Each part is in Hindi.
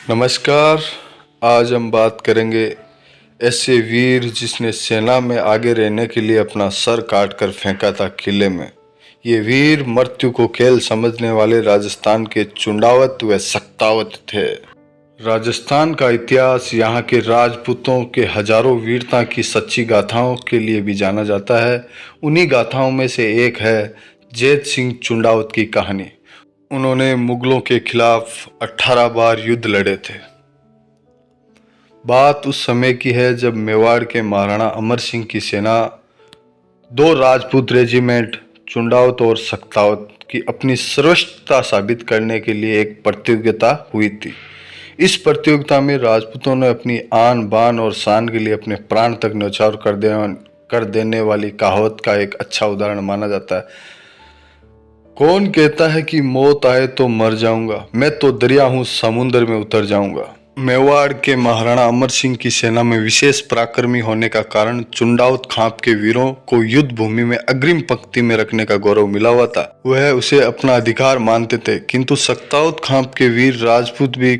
नमस्कार। आज हम बात करेंगे ऐसे वीर जिसने सेना में आगे रहने के लिए अपना सर काट कर फेंका था किले में। ये वीर मृत्यु को खेल समझने वाले राजस्थान के चुंडावत व सक्तावत थे। राजस्थान का इतिहास यहाँ के राजपूतों के हजारों वीरता की सच्ची गाथाओं के लिए भी जाना जाता है। उन्हीं गाथाओं में से एक है जैत सिंह चुंडावत की कहानी। उन्होंने मुगलों के खिलाफ 18 बार युद्ध लड़े थे। बात उस समय की है जब मेवाड़ के महाराणा अमर सिंह की सेना दो राजपूत रेजिमेंट चुंडावत और सक्तावत की अपनी सर्वश्रेष्ठता साबित करने के लिए एक प्रतियोगिता हुई थी। इस प्रतियोगिता में राजपूतों ने अपनी आन बान और शान के लिए अपने प्राण तक न्यौछावर कर देने वाली कहावत का एक अच्छा उदाहरण माना जाता है। कौन कहता है कि मौत आए तो मर जाऊंगा, मैं तो दरिया हूं समुद्र में उतर जाऊंगा। मेवाड़ के महाराणा अमर सिंह की सेना में विशेष पराक्रमी होने का कारण चुंडावत खाप के वीरों को युद्ध भूमि में अग्रिम पंक्ति में रखने का गौरव मिला हुआ था। वह उसे अपना अधिकार मानते थे, किंतु सक्तावत खाप के वीर राजपूत भी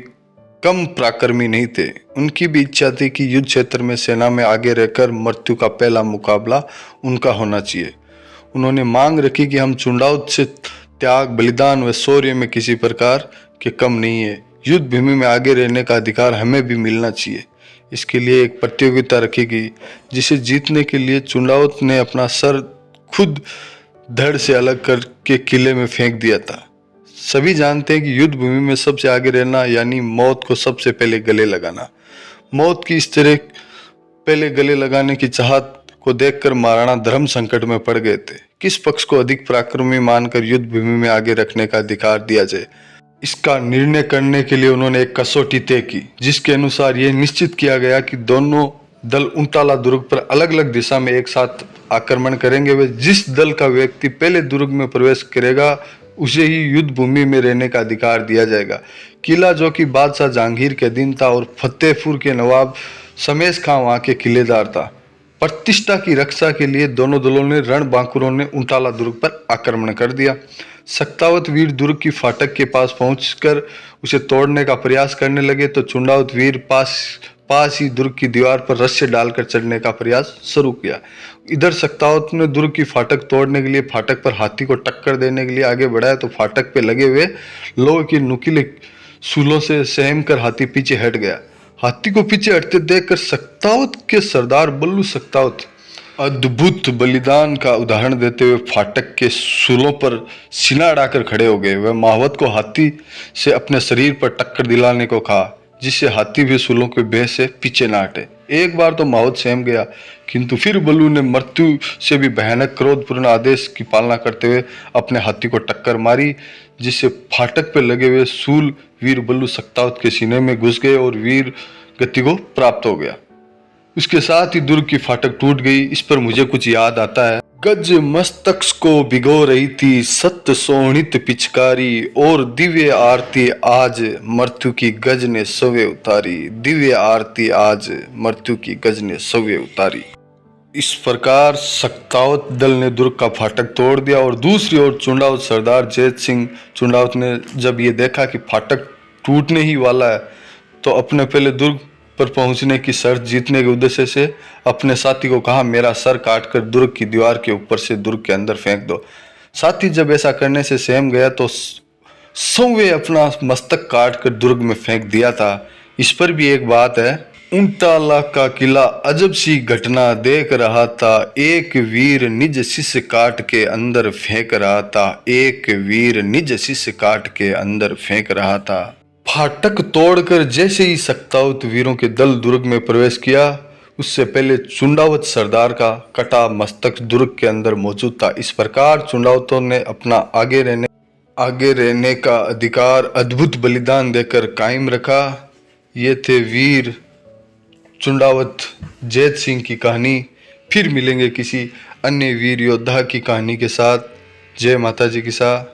कम पराक्रमी नहीं थे। उनकी भी इच्छा थी कि युद्ध क्षेत्र में सेना में आगे रहकर मृत्यु का पहला मुकाबला उनका होना चाहिए। उन्होंने मांग रखी कि हम चुंडावत से त्याग, बलिदान व शौर्य में किसी प्रकार के कम नहीं है। युद्ध भूमि में आगे रहने का अधिकार हमें भी मिलना चाहिए। इसके लिए एक प्रतियोगिता रखी गई, जिसे जीतने के लिए चुंडावत ने अपना सर खुद धड़ से अलग करके किले में फेंक दिया था। सभी जानते हैं कि युद्ध भूमि में सबसे आगे रहना यानी मौत को सबसे पहले गले लगाना। मौत की इस तरह पहले गले लगाने की चाहत को देखकर महाराणा धर्म संकट में पड़ गए थे। किस पक्ष को अधिक पराक्रमी मानकर युद्ध भूमि में आगे रखने का अधिकार दिया जाए, इसका निर्णय करने के लिए उन्होंने एक कसौटी तय की, जिसके अनुसार यह निश्चित किया गया कि दोनों दल उंटाला दुर्ग पर अलग अलग दिशा में एक साथ आक्रमण करेंगे। वे जिस दल का व्यक्ति पहले दुर्ग में प्रवेश करेगा उसे ही युद्ध भूमि में रहने का अधिकार दिया जाएगा। किला जो कि बादशाह जहांगीर के अधीन था और फतेहपुर के नवाब शमेश खां वहां के किलेदार था। प्रतिष्ठा की रक्षा के लिए दोनों दलों ने रणबांकुरों ने उंटाला दुर्ग पर आक्रमण कर दिया। सक्तावत वीर दुर्ग की फाटक के पास पहुंचकर उसे तोड़ने का प्रयास करने लगे तो चुंडावत वीर पास ही दुर्ग की दीवार पर रस्से डालकर चढ़ने का प्रयास शुरू किया। इधर सक्तावत ने दुर्ग की फाटक तोड़ने के लिए फाटक पर हाथी को टक्कर देने के लिए आगे बढ़ाया तो फाटक पे लगे हुए लोहे के नुकीले सूलों से सहम कर हाथी पीछे हट गया। हाथी को पीछे हटते देखकर सक्तावत के सरदार बल्लू सक्तावत अद्भुत बलिदान का उदाहरण देते हुए फाटक के सूलों पर सीना अड़ाकर खड़े हो गए। वह महावत को हाथी से अपने शरीर पर टक्कर दिलाने को कहा, जिससे हाथी भी सूलों के भय से पीछे न हटे। एक बार तो महावत सहम गया, किंतु फिर बल्लू ने मृत्यु से भी भयानक क्रोधपूर्ण आदेश की पालना करते हुए अपने हाथी को टक्कर मारी, जिससे फाटक पर लगे हुए सूल वीर बल्लू सक्तावत के सीने में घुस गए और वीर गति को प्राप्त हो गया। उसके साथ ही दुर्ग की फाटक टूट गई। इस पर मुझे कुछ याद आता है। गज मस्तक को भिगो रही थी सत्य सोहणित पिचकारी और दिव्य आरती आज मृत्यु की गज ने सवे उतारी। दिव्य आरती आज मृत्यु की गज ने सवे उतारी। इस प्रकार सक्तावत दल ने दुर्ग का फाटक तोड़ दिया और दूसरी ओर चुंडावत सरदार जैत सिंह चुंडावत ने जब ये देखा कि फाटक टूटने ही वाला है तो अपने पहले दुर्ग पर पहुंचने की शर्त जीतने के उद्देश्य से अपने साथी को कहा, मेरा सर काटकर दुर्ग की दीवार के ऊपर से दुर्ग के अंदर फेंक दो। साथी जब ऐसा करने से सहम गया तो सौवे अपना मस्तक काटकर दुर्ग में फेंक दिया था। इस पर भी एक बात है। उंटाला का किला अजब सी घटना देख रहा था, एक वीर निज शिष्य काट के अंदर फेंक रहा था। एक वीर निज शिष्य काट के अंदर फेंक रहा था। फाटक तोड़कर जैसे ही सक्तावत वीरों के दल दुर्ग में प्रवेश किया, उससे पहले चुंडावत सरदार का कटा मस्तक दुर्ग के अंदर मौजूद था। इस प्रकार चुंडावतों ने अपना आगे रहने का अधिकार अद्भुत बलिदान देकर कायम रखा। ये थे वीर चुंडावत जैत सिंह की कहानी। फिर मिलेंगे किसी अन्य वीर योद्धा की कहानी के साथ। जय माता जी की साथ।